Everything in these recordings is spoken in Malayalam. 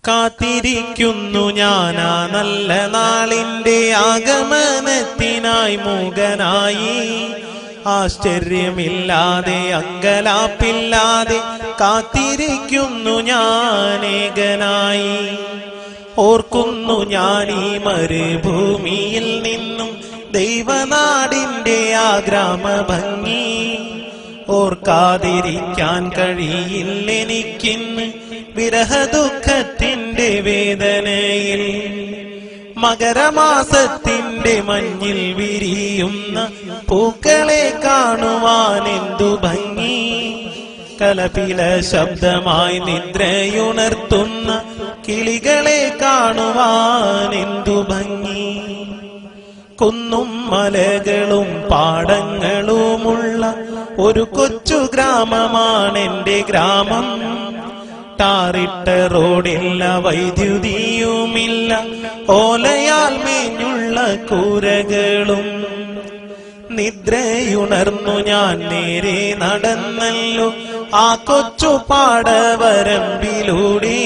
കാത്തിരിക്കുന്നു ഞാനാ നല്ല നാളിന്റെ ആഗമനത്തിനായി മൂകനായി. ആശ്ചര്യമില്ലാതെ അങ്കലാപ്പില്ലാതെ കാത്തിരിക്കുന്നു ഞാനേകനായി. ഓർക്കുന്നു ഞാൻ ഈ മരുഭൂമിയിൽ നിന്നും ദൈവനാടിന്റെ ആ ഗ്രാമഭംഗി. ഓർക്കാതിരിക്കാൻ കഴിയില്ലെനിക്കിന്ന് വിരഹദുഃഖത്തിന്റെ വേദനയിൽ. മകരമാസത്തിന്റെ മഞ്ഞിൽ വിരിയുന്ന പൂക്കളെ കാണുവാൻ എന്തു ഭംഗി. കലപില ശബ്ദമായി നിദ്രയുണർത്തുന്ന കിളികളെ കാണുവാൻ എന്തു ഭംഗി. കുന്നും മലകളും പാടങ്ങളുമുള്ള ഒരു കൊച്ചു ഗ്രാമമാണെന്റെ ഗ്രാമം. ടാറിട്ട റോഡില്ല, വൈദ്യുതിയുമില്ല, ഓലയാൽ മേഞ്ഞുള്ള കൂരകളും. നിദ്രയുണർന്നു ഞാൻ നേരെ നടന്നല്ലോ ആ കൊച്ചു പാടവരമ്പിലൂടെ.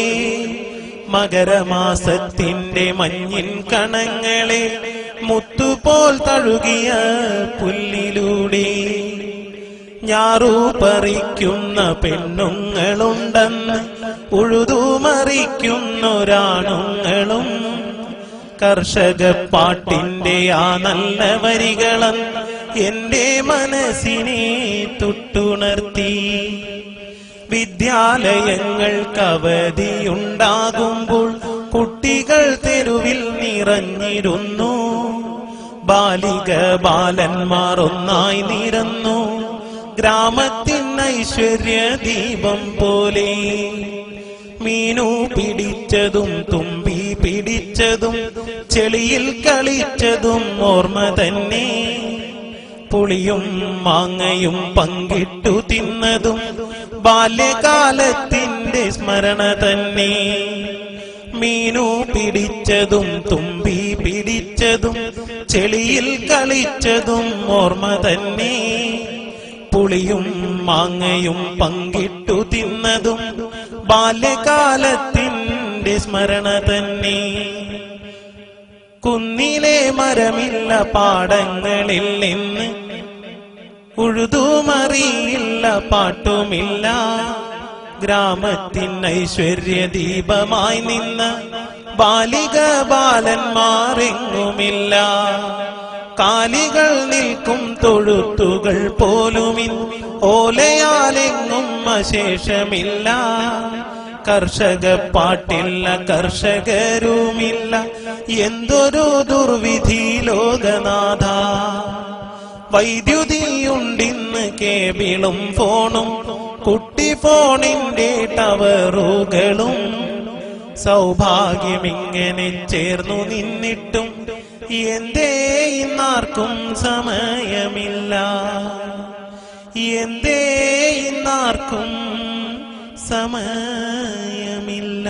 മകരമാസത്തിന്റെ മഞ്ഞിൻ കണങ്ങളെ മുത്തുപോൽ തഴുകിയ പുല്ലിലൂടെ. ഞാറു പറിക്കുന്ന പെണ്ണുങ്ങളുണ്ടെന്ന് ഉഴുതുമറിക്കുന്നൊരാണുങ്ങളും. കർഷക പാട്ടിന്റെ ആ നല്ല വരികളെന്ന് എന്റെ മനസ്സിനെ തൊട്ടുണർത്തി. വിദ്യാലയങ്ങൾക്ക് അവധിയുണ്ടാകുമ്പോൾ കുട്ടികൾ തെരുവിൽ നിറഞ്ഞിരുന്നു. ബാലിക ബാലന്മാർ ഒന്നായി നിരന്നു ഗ്രാമത്തിൻ ഐശ്വര്യ ദീപം പോലെ. മീനു പിടിച്ചതും തുമ്പി പിടിച്ചതും ചെളിയിൽ കളിച്ചതും ഓർമ്മ തന്നെ. പുളിയും മാങ്ങയും പങ്കിട്ടു തിന്നതും ബാല്യകാലത്തിന്റെ സ്മരണ തന്നെ. മീനു പിടിച്ചതും തുമ്പി പിടിച്ചതും ചെളിയിൽ കളിച്ചതും ഓർമ്മ തന്നെ. പുളിയും മാങ്ങയും പങ്കിട്ടു തിന്നതും ബാല്യകാലത്തിന്റെ സ്മരണ തന്നെ. കുന്നിലെ മരമില്ല, പാടങ്ങളിൽ നിന്ന് ഉഴുതുമറിയില്ല, പാട്ടുമില്ല. ഗ്രാമത്തിൻ ഐശ്വര്യ ദീപമായി നിന്ന ബാലിക ബാലന്മാരെങ്ങുമില്ല. കാലികൾ നിൽക്കും തൊഴുത്തുകൾ പോലുമിൻ ഓലയാലെങ്ങും അശേഷമില്ല. കർഷക പാട്ടില്ല, കർഷകരുമില്ല, എന്തൊരു ദുർവിധി ലോകനാഥ. വൈദ്യുതിയുണ്ടിന്ന് കേബിളും ഫോണും കുട്ടി ഫോണിന്റെ ടവറുകളും. സൗഭാഗ്യമിങ്ങനെ ചേർന്നു നിന്നിട്ടും എന്തേ ഇന്നാർക്കും സമയമില്ല. എന്തേ ഇന്നാർക്കും സമയമില്ല.